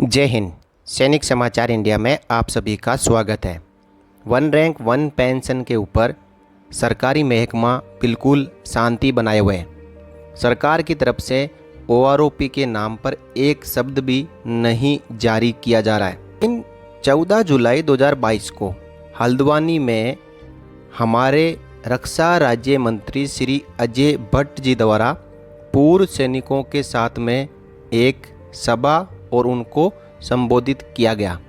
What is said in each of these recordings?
जय हिंद। सैनिक समाचार इंडिया में आप सभी का स्वागत है। वन रैंक वन पेंशन के ऊपर सरकारी महकमा बिल्कुल शांति बनाए हुए है। सरकार की तरफ से OROP के नाम पर एक शब्द भी नहीं जारी किया जा रहा है। इन 14 जुलाई 2022 को हल्द्वानी में हमारे रक्षा राज्य मंत्री श्री अजय भट्ट जी द्वारा पूर्व सैनिकों के साथ में एक सभा और उनको संबोधित किया गया,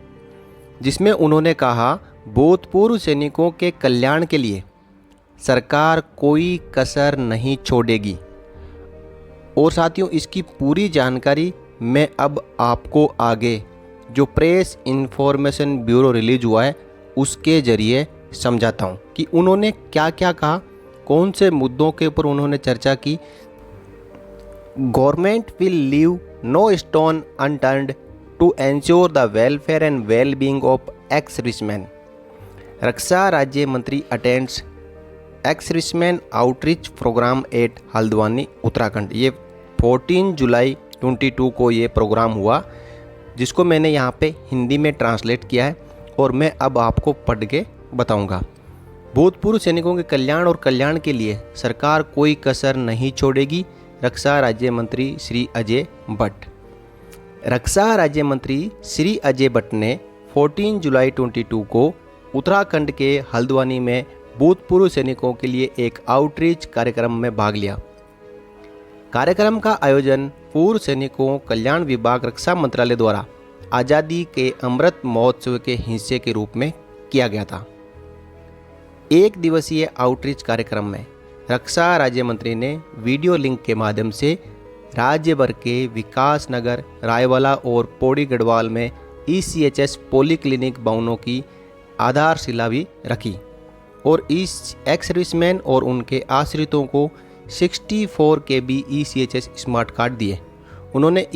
जिसमें उन्होंने कहा भूतपूर्व सैनिकों के कल्याण के लिए सरकार कोई कसर नहीं छोड़ेगी। और साथियों, इसकी पूरी जानकारी मैं अब आपको आगे जो प्रेस इंफॉर्मेशन ब्यूरो रिलीज हुआ है उसके ज़रिए समझाता हूँ कि उन्होंने क्या क्या कहा, कौन से मुद्दों के ऊपर उन्होंने चर्चा की। Government will leave no stone unturned to ensure the welfare and well-being of ex-servicemen. रक्षा राज्य मंत्री attends ex-servicemen outreach program at Haldwani Uttarakhand. ये 14 जुलाई 22 को ये प्रोग्राम हुआ, जिसको मैंने यहाँ पे हिंदी में ट्रांसलेट किया है और मैं अब आपको पढ़ के बताऊँगा। भूतपूर्व सैनिकों के कल्याण और कल्याण के लिए सरकार कोई कसर नहीं छोड़ेगी। रक्षा राज्य मंत्री श्री अजय भट्ट। रक्षा राज्य मंत्री श्री अजय भट्ट ने 14 जुलाई 22 को उत्तराखंड के हल्द्वानी में भूतपूर्व सैनिकों के लिए एक आउटरीच कार्यक्रम में भाग लिया। कार्यक्रम का आयोजन पूर्व सैनिकों कल्याण विभाग रक्षा मंत्रालय द्वारा आज़ादी के अमृत महोत्सव के हिस्से के रूप में किया गया था। एक दिवसीय आउटरीच कार्यक्रम में रक्षा राज्य मंत्री ने वीडियो लिंक के माध्यम से राज्य भर के विकास नगर, रायवाला और पौड़ी गढ़वाल में ECHS पॉलीक्लिनिक भवनों की आधारशिला भी रखी और इस ex-servicemen और उनके आश्रितों को 64 KB ECHS स्मार्ट कार्ड दिए। उन्होंने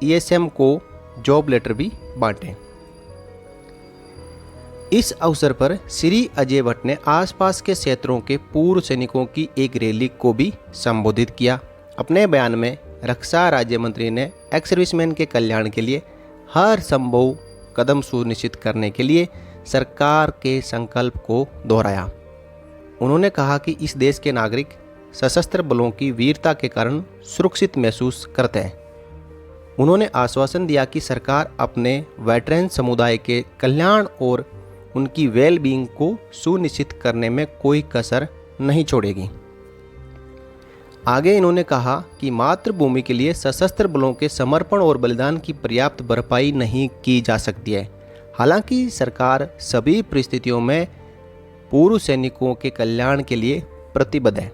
ESM को जॉब लेटर भी बांटे। इस अवसर पर श्री अजय भट्ट ने आसपास के क्षेत्रों के पूर्व सैनिकों की एक रैली को भी संबोधित किया। अपने बयान में रक्षा राज्य मंत्री ने ex-servicemen के कल्याण के लिए हर संभव कदम सुनिश्चित करने के लिए सरकार के संकल्प को दोहराया। उन्होंने कहा कि इस देश के नागरिक सशस्त्र बलों की वीरता के कारण सुरक्षित महसूस करते हैं। उन्होंने आश्वासन दिया कि सरकार अपने वेटरन समुदाय के कल्याण और उनकी वेल-बीइंग को सुनिश्चित करने में कोई कसर नहीं छोड़ेगी। आगे इन्होंने कहा कि मातृभूमि के लिए सशस्त्र बलों के समर्पण और बलिदान की पर्याप्त भरपाई नहीं की जा सकती है। हालांकि सरकार सभी परिस्थितियों में पूर्व सैनिकों के कल्याण के लिए प्रतिबद्ध है।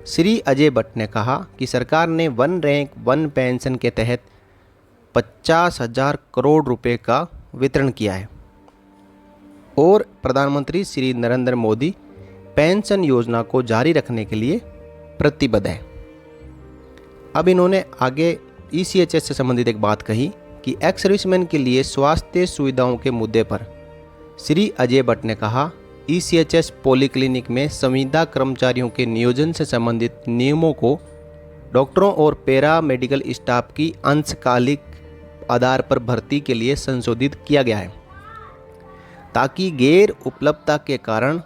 श्री अजय भट्ट ने कहा कि सरकार ने वन रैंक वन पेंशन के तहत 50,000 करोड़ रुपए का वितरण किया है और प्रधानमंत्री श्री नरेंद्र मोदी पेंशन योजना को जारी रखने के लिए प्रतिबद्ध है। अब इन्होंने आगे ECHS से संबंधित एक बात कही कि ex-servicemen के लिए स्वास्थ्य सुविधाओं के मुद्दे पर श्री अजय भट्ट ने कहा ECHS पॉलीक्लिनिक में संविदा कर्मचारियों के नियोजन से संबंधित नियमों को डॉक्टरों और पैरा मेडिकल स्टाफ की अंशकालिक आधार पर भर्ती के लिए संशोधित किया गया है, ताकि गैर उपलब्धता के कारण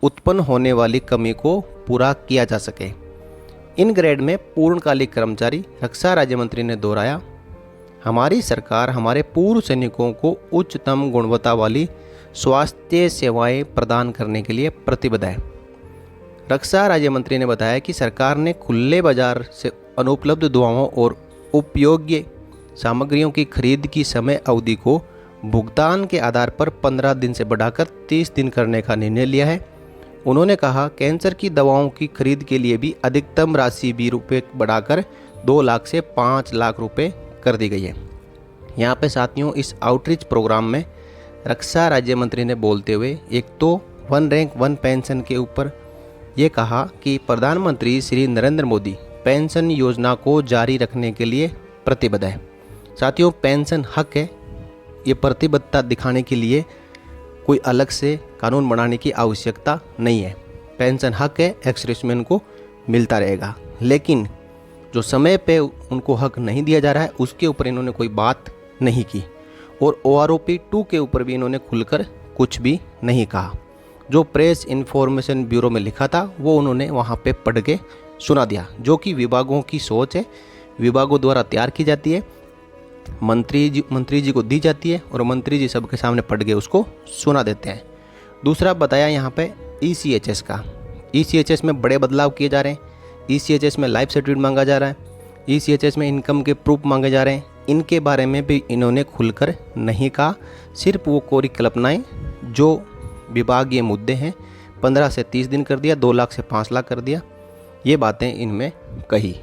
उत्पन्न होने वाली कमी को पूरा किया जा सके। इन ग्रेड में पूर्णकालिक कर्मचारी। रक्षा राज्य मंत्री ने दोहराया, हमारी सरकार हमारे पूर्व सैनिकों को उच्चतम गुणवत्ता वाली स्वास्थ्य सेवाएं प्रदान करने के लिए प्रतिबद्ध है। रक्षा राज्य मंत्री ने बताया कि सरकार ने खुले बाजार से अनुपलब्ध दवाओं और उपयोग्य सामग्रियों की खरीद की समय अवधि को भुगतान के आधार पर 15 दिन से बढ़ाकर 30 दिन करने का निर्णय लिया है। उन्होंने कहा कैंसर की दवाओं की खरीद के लिए भी अधिकतम राशि भी रुपये बढ़ाकर 2 लाख से 5 लाख रुपए कर दी गई है। यहाँ पे साथियों, इस आउटरीच प्रोग्राम में रक्षा राज्य मंत्री ने बोलते हुए एक तो वन रैंक वन पेंशन के ऊपर ये कहा कि प्रधानमंत्री श्री नरेंद्र मोदी पेंशन योजना को जारी रखने के लिए प्रतिबद्ध है। साथियों, पेंशन हक है। ये प्रतिबद्धता दिखाने के लिए कोई अलग से कानून बनाने की आवश्यकता नहीं है। पेंशन हक है, ex-servicemen को मिलता रहेगा। लेकिन जो समय पे उनको हक नहीं दिया जा रहा है उसके ऊपर इन्होंने कोई बात नहीं की। और OROP 2 के ऊपर भी इन्होंने खुलकर कुछ भी नहीं कहा। जो प्रेस इन्फॉर्मेशन ब्यूरो में लिखा था वो उन्होंने वहाँ पे पढ़ के सुना दिया, जो कि विभागों की सोच है, विभागों द्वारा तैयार की जाती है, मंत्री जी को दी जाती है और मंत्री जी सबके सामने पढ़ के उसको सुना देते हैं। दूसरा बताया यहाँ पे ECHS का। ECHS में बड़े बदलाव किए जा रहे हैं। ECHS में लाइफ सर्टिफिकेट मांगा जा रहा है, ECHS में इनकम के प्रूफ मांगे जा रहे हैं। इनके बारे में भी इन्होंने खुलकर नहीं कहा, सिर्फ वो कोरी कल्पनाएँ जो विभागीय मुद्दे हैं 15 से 30 दिन कर दिया, 2 लाख से 5 लाख कर दिया, ये बातें इनमें कही।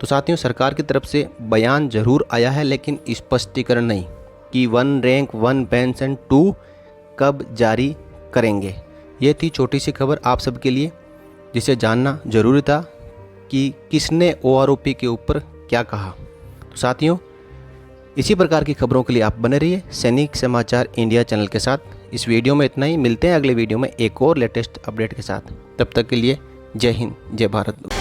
तो साथियों, सरकार की तरफ से बयान जरूर आया है लेकिन स्पष्टीकरण नहीं कि 1 रैंक 1 पेंशन 2 कब जारी करेंगे। ये थी छोटी सी खबर आप सबके लिए, जिसे जानना जरूरी था कि किसने OROP के ऊपर क्या कहा। तो साथियों, इसी प्रकार की खबरों के लिए आप बने रहिए सैनिक समाचार इंडिया चैनल के साथ। इस वीडियो में इतना ही, मिलते हैं अगले वीडियो में एक और लेटेस्ट अपडेट के साथ। तब तक के लिए जय हिंद, जय भारत।